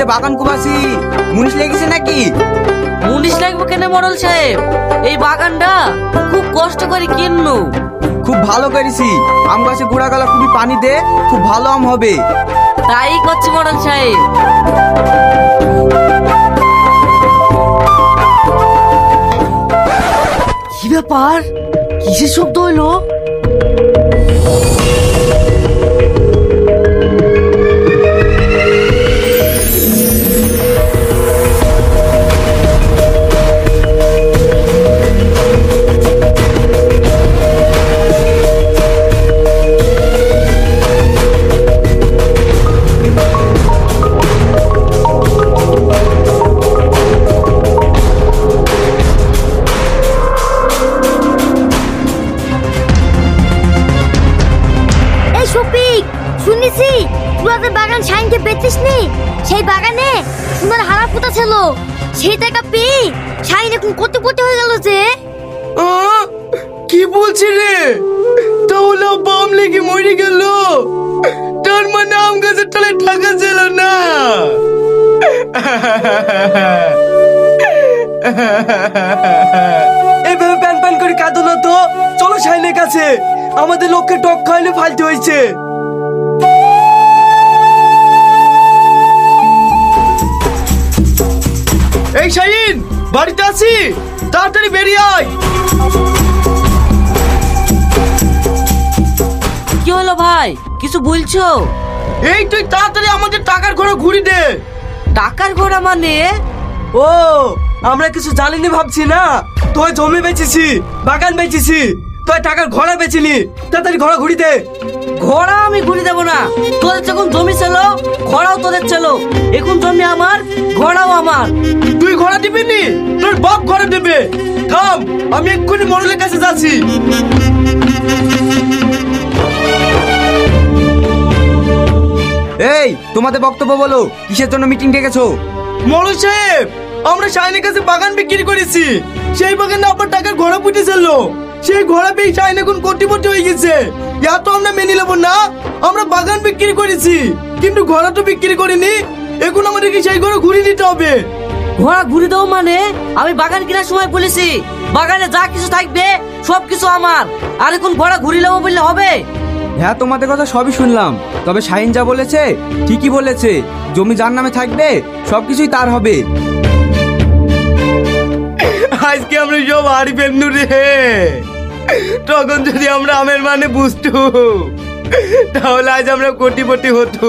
জমিতে বাগান কুবাসি মুনিশ লেগেছে নাকি? মুনিশ লাগবে কেন মডেল সাহেব? এই বাগানটা খুব কষ্ট করে কিননু। খুব ভালো করেছি, আম গাছে গোড়া গালা খুবই পানি দে, খুব ভালো আম হবে। তাই করছি মডেল সাহেব। কি ব্যাপার, কিসের শব্দ হইলো? শুনেছি তোদের বাগান শাইনকে বেচিস নি? সেই বাগানে সোনার হারা পোতা ছিল, সেই টাকা পেয়ে শাইন এখন কোটি হয়ে গেল যে। কি বলছি রে? তাহলে বাম লেগে মরে গেল? তার মানে আম গাছের তলায় টাকা ছিল না? এইভাবে প্যান প্যান করে কাঁদো না তো, চলো শাইনের কাছে। আমাদের লোককে টক খাইলে ফালতে হয়েছে। এই শাহিন, বাড়িতে আছি, তাড়াতাড়ি বেরিয়ে আয়। কি হলো ভাই, কিছু বলছো? এই তুই তাড়াতাড়ি আমাদের টাকার ঘোড়া ঘুরি দে। টাকার ঘোড়া মানে? ও, আমরা কিছু জানিনি ভাবছি না? তোর জমি বেচেছি, বাগান বেচেছি, তোর টাকার ঘোড়া বেচিনি। তাড়াতাড়ি ঘোড়া ঘুরি দে। ঘোড়া আমি ঘুরি দেবো না। তোদের যখন জমি ছিল, ঘোড়াও তোদের ছিল। এখন জমি আমার, ঘোড়াও আমার। তুই ঘোড়া দিবি নি? তোর বাপ ঘোড়া দেবে। থাম, আমি এক্ষুনি মরলের কাছে যাচ্ছি। এই তোমাদের বক্তব্য বলো, কিসের জন্য মিটিং ডেকেছো? মরল সাহেব, আমরা শাইনের কাছে বাগান বিক্রি করেছি। সেই বাগানে আপনার টাকার ঘোড়া ফুটেছিল। সেই ঘোড়া পেয়ে শাইন এখন কোটিপতি হয়ে গেছে। এত আমরা মেনে নেবো না। আমরা বাগান বিক্রি করেছি, কিন্তু ঘোড়া তো বিক্রি করিনি। এখন আমাদেরকে সেই ঘোড়া ঘুরিয়ে দিতে হবে। ঘোড়া ঘুরি দেবো মানে? আমি বাগান কেনার সময় বলেছি বাগানে যা কিছু থাকবে সব কিছু আমার। আর এখন ঘোড়া ঘুরি নেবো বললে হবে? হ্যাঁ, তোমাদের কথা সবই শুনলাম, তবে শাহিন যা বলেছে ঠিকই বলেছে। জমি যার নামে থাকবে সবকিছুই তার হবে। আজকে আমরা সব হারি ফেলনু রে। তখন যদি আমরা আমের মানে বুঝতো, তাহলে আজ আমরা কোটিপতি হতো।